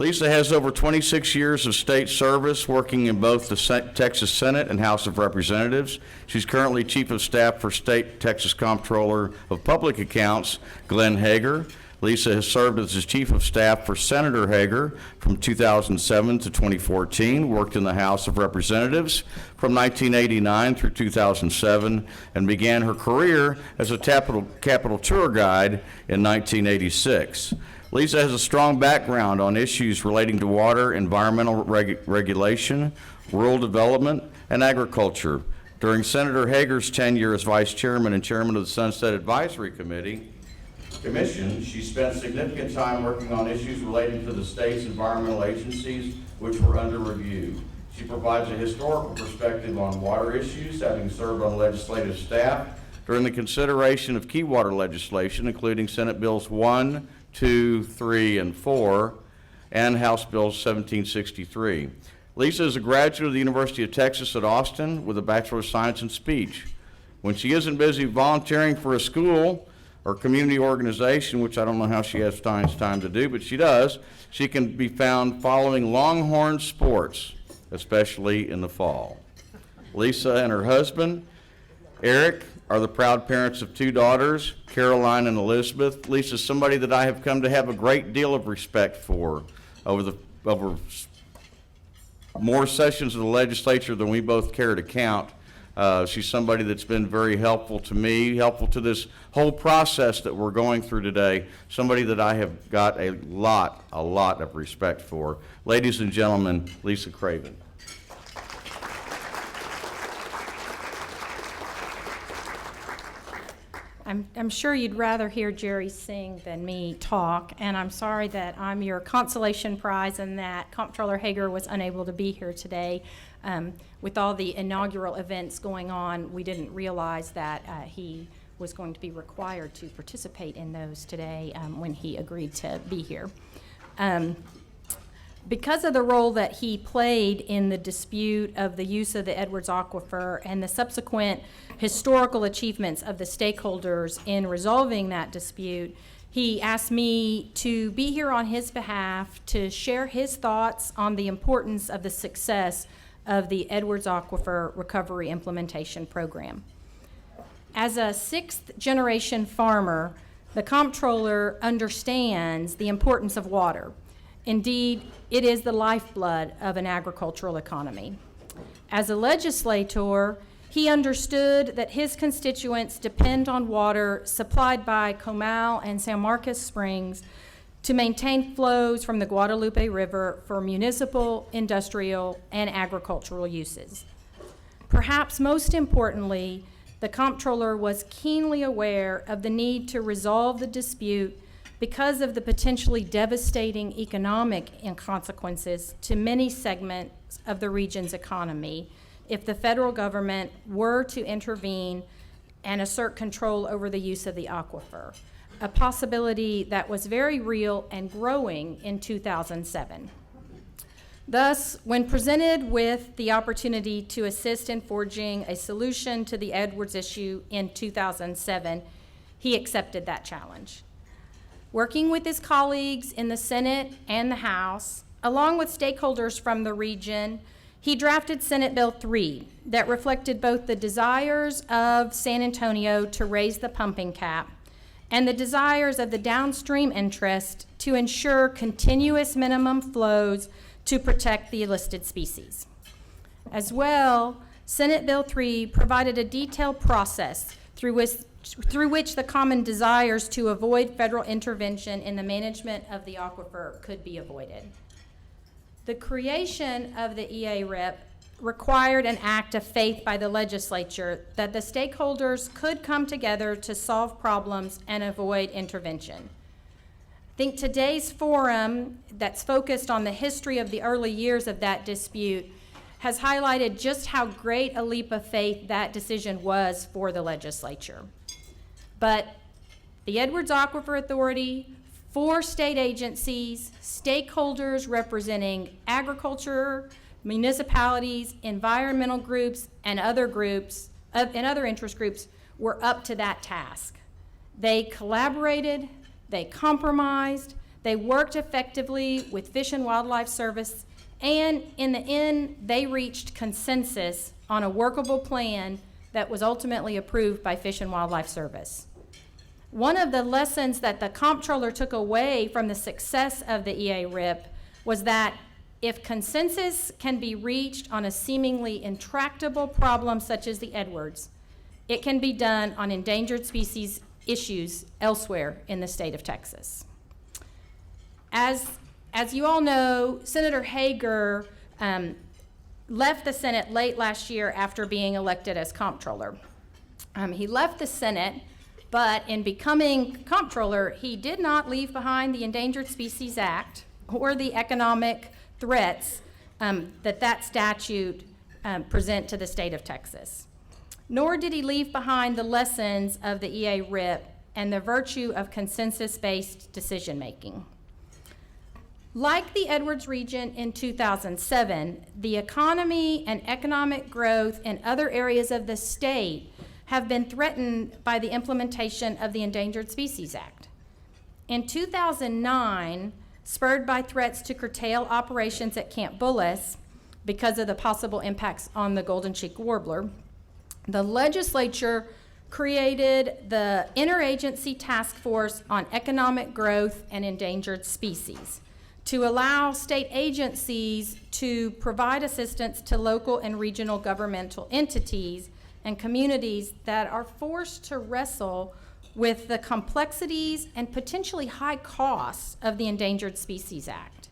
Lisa has over 26 years of state service working in both the Texas Senate and House of Representatives. She's currently Chief of Staff for State Texas Comptroller of Public Accounts, Glenn Hager. Lisa has served as the Chief of Staff for Senator Hager from 2007 to 2014, worked in the House of Representatives from 1989 through 2007, and began her career as a Capitol tour guide in 1986. Lisa has a strong background on issues relating to water, environmental regulation, rural development, and agriculture. During Senator Hager's tenure as Vice Chairman and Chairman of the Sunset Advisory Commission, she spent significant time working on issues relating to the state's environmental agencies, which were under review. She provides a historical perspective on water issues, having served on legislative staff during the consideration of key water legislation, including Senate Bills 1, 2, 3, and 4, and House Bill 1763. Lisa is a graduate of the University of Texas at Austin with a Bachelor of Science in Speech. When she isn't busy volunteering for a school or community organization, which I don't know how she has time to do, but she does, she can be found following Longhorn sports, especially in the fall. Lisa and her husband, Eric, are the proud parents of 2 daughters, Caroline and Elizabeth. Lisa's somebody that I have come to have a great deal of respect for over more sessions of the legislature than we both care to count. She's somebody that's been very helpful to me, helpful to this whole process that we're going through today, somebody that I have got a lot of respect for. Ladies and gentlemen, Lisa Craven. I'm sure you'd rather hear Jerry sing than me talk, and I'm sorry that I'm your consolation prize and that Comptroller Hager was unable to be here today. With all the inaugural events going on, we didn't realize that he was going to be required to participate in those today when he agreed to be here. Because of the role that he played in the dispute of the use of the Edwards Aquifer and the subsequent historical achievements of the stakeholders in resolving that dispute, he asked me to be here on his behalf to share his thoughts on the importance of the success of the Edwards Aquifer Recovery Implementation Program. As a 6th-generation farmer, the comptroller understands the importance of water. Indeed, it is the lifeblood of an agricultural economy. As a legislator, he understood that his constituents depend on water supplied by Comal and San Marcos Springs to maintain flows from the Guadalupe River for municipal, industrial, and agricultural uses. Perhaps most importantly, the comptroller was keenly aware of the need to resolve the dispute because of the potentially devastating economic consequences to many segments of the region's economy if the federal government were to intervene and assert control over the use of the aquifer, a possibility that was very real and growing in 2007. Thus, when presented with the opportunity to assist in forging a solution to the Edwards issue in 2007, he accepted that challenge. Working with his colleagues in the Senate and the House, along with stakeholders from the region, he drafted Senate Bill 3 that reflected both the desires of San Antonio to raise the pumping cap and the desires of the downstream interest to ensure continuous minimum flows to protect the listed species. As well, Senate Bill 3 provided a detailed process through which the common desires to avoid federal intervention in the management of the aquifer could be avoided. The creation of the EARIP required an act of faith by the legislature that the stakeholders could come together to solve problems and avoid intervention. I think today's forum that's focused on the history of the early years of that dispute has highlighted just how great a leap of faith that decision was for the legislature. But the Edwards Aquifer Authority, 4 state agencies, stakeholders representing agriculture, municipalities, environmental groups, and other interest groups were up to that task. They collaborated, they compromised, They worked effectively with Fish and Wildlife Service, and in the end, they reached consensus on a workable plan that was ultimately approved by Fish and Wildlife Service. One of the lessons that the comptroller took away from the success of the EA-RIP was that if consensus can be reached on a seemingly intractable problem such as the Edwards, it can be done on endangered species issues elsewhere in the state of Texas. As you all know, Senator Hager left the Senate late last year after being elected as comptroller. He left the Senate, but in becoming comptroller, he did not leave behind the Endangered Species Act or the economic threats that statute present to the state of Texas. Nor did he leave behind the lessons of the EA-RIP and the virtue of consensus-based decision-making. Like the Edwards region in 2007, the economy and economic growth in other areas of the state have been threatened by the implementation of the Endangered Species Act. In 2009, spurred by threats to curtail operations at Camp Bullis because of the possible impacts on the golden cheek warbler, the legislature created the Interagency Task Force on Economic Growth and Endangered Species to allow state agencies to provide assistance to local and regional governmental entities and communities that are forced to wrestle with the complexities and potentially high costs of the Endangered Species Act.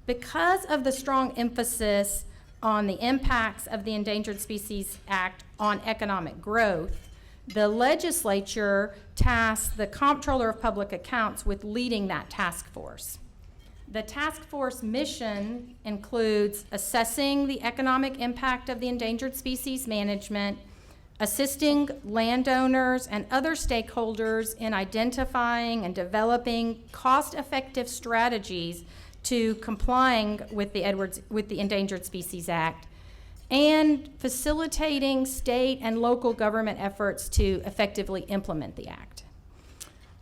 Because of the strong emphasis on the impacts of the Endangered Species Act on economic growth, the legislature tasked the Comptroller of Public Accounts with leading that task force. The task force mission includes assessing the economic impact of the endangered species management, assisting landowners and other stakeholders in identifying and developing cost-effective strategies to complying with the Endangered Species Act, and facilitating state and local government efforts to effectively implement the act.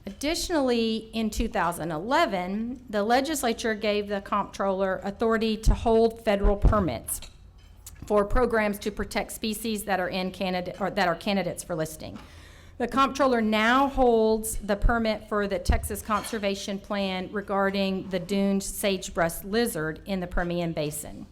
Additionally, in 2011, the legislature gave the comptroller authority to hold federal permits for programs to protect species that are candidates for listing. The comptroller now holds the permit for the Texas Conservation Plan regarding the dune sagebrush lizard in the Permian Basin.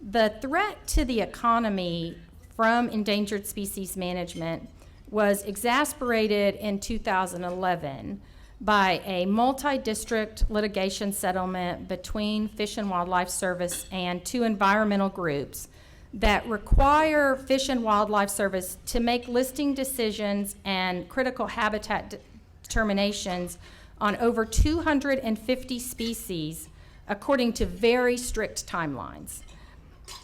The threat to the economy from endangered species management was exacerbated in 2011 by a multi-district litigation settlement between Fish and Wildlife Service and two environmental groups that require Fish and Wildlife Service to make listing decisions and critical habitat determinations on over 250 species according to very strict timelines.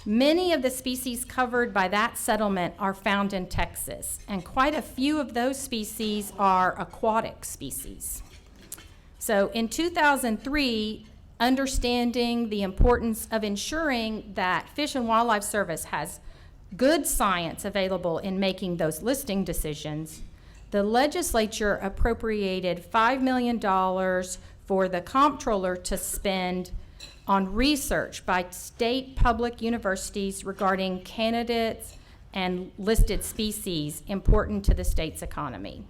Many of the species covered by that settlement are found in Texas, and quite a few of those species are aquatic species. So in 2003, understanding the importance of ensuring that Fish and Wildlife Service has good science available in making those listing decisions, the legislature appropriated $5 million for the comptroller to spend on research by state public universities regarding candidates and listed species important to the state's economy.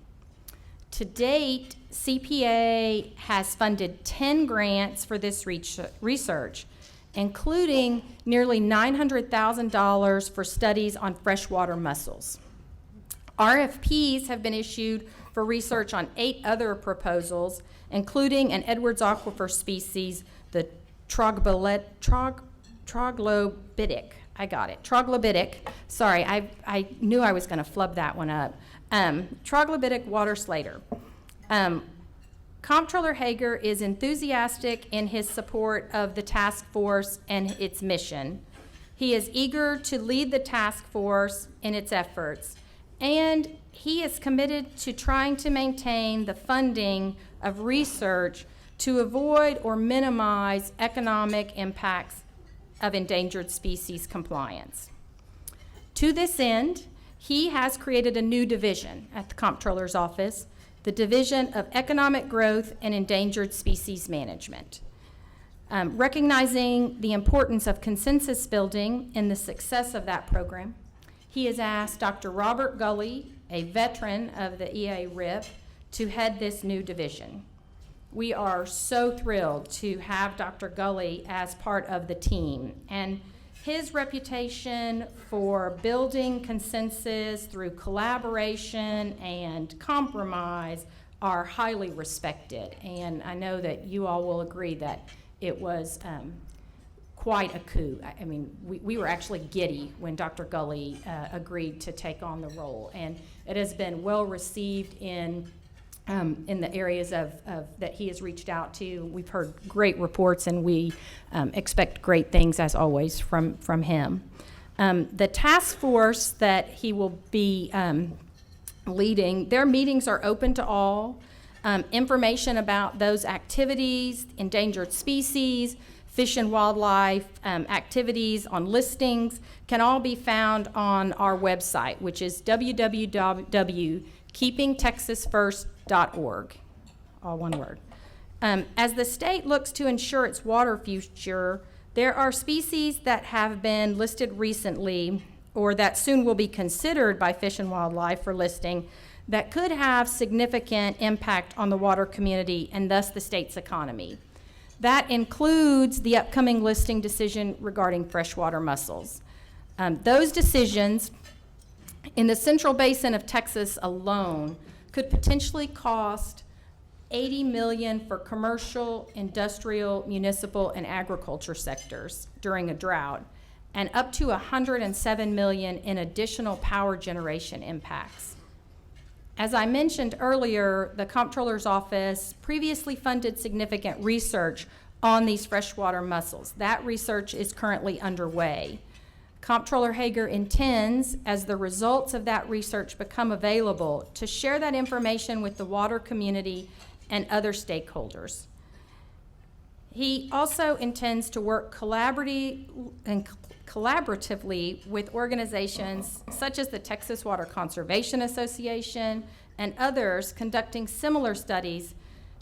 To date, CPA has funded 10 grants for this research, including nearly $900,000 for studies on freshwater mussels. RFPs have been issued for research on 8 other proposals, including an Edwards aquifer species, the troglobitic. I got it. Troglobitic. Sorry, I knew I was going to flub that one up. Troglobitic water slater. Comptroller Hager is enthusiastic in his support of the task force and its mission. He is eager to lead the task force in its efforts, and he is committed to trying to maintain the funding of research to avoid or minimize economic impacts of endangered species compliance. To this end, he has created a new division at the Comptroller's office the Division of Economic Growth and Endangered Species Management. Recognizing the importance of consensus building in the success of that program, he has asked Dr. Robert Gully, a veteran of the EA-RIP, to head this new division. We are so thrilled to have Dr. Gully as part of the team, and his reputation for building consensus through collaboration and compromise are highly respected, and I know that you all will agree that it was quite a coup. I mean, we were actually giddy when Dr. Gully agreed to take on the role, and it has been well received in the areas that he has reached out to. We've heard great reports, and we expect great things, as always, from him. The task force that he will be leading, their meetings are open to all. Information about those activities, endangered species, fish and wildlife activities on listings can all be found on our website, which is www.keepingtexasfirst.org, all one word. As the state looks to ensure its water future, there are species that have been listed recently or that soon will be considered by Fish and Wildlife for listing that could have significant impact on the water community and thus the state's economy. That includes the upcoming listing decision regarding freshwater mussels. Those decisions in the Central Basin of Texas alone could potentially cost $80 million for commercial, industrial, municipal, and agriculture sectors during a drought, and up to $107 million in additional power generation impacts. As I mentioned earlier, the Comptroller's Office previously funded significant research on these freshwater mussels. That research is currently underway. Comptroller Hager intends, as the results of that research become available, to share that information with the water community and other stakeholders. He also intends to work collaboratively with organizations such as the Texas Water Conservation Association and others conducting similar studies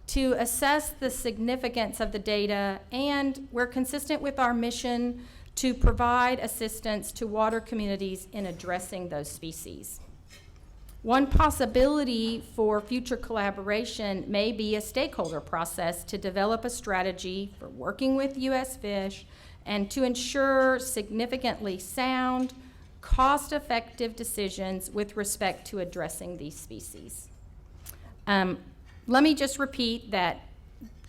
to assess the significance of the data, and we're consistent with our mission to provide assistance to water communities in addressing those species. One possibility for future collaboration may be a stakeholder process to develop a strategy for working with U.S. Fish and to ensure significantly sound, cost-effective decisions with respect to addressing these species. Let me just repeat that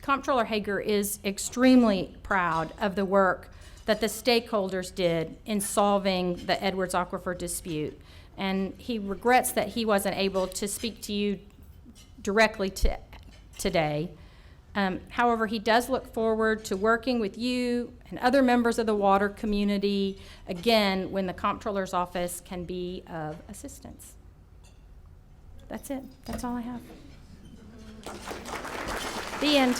Comptroller Hager is extremely proud of the work that the stakeholders did in solving the Edwards Aquifer dispute, and he regrets that he wasn't able to speak to you directly today. However, he does look forward to working with you and other members of the water community, again, when the Comptroller's Office can be of assistance. That's it. That's all I have. The end.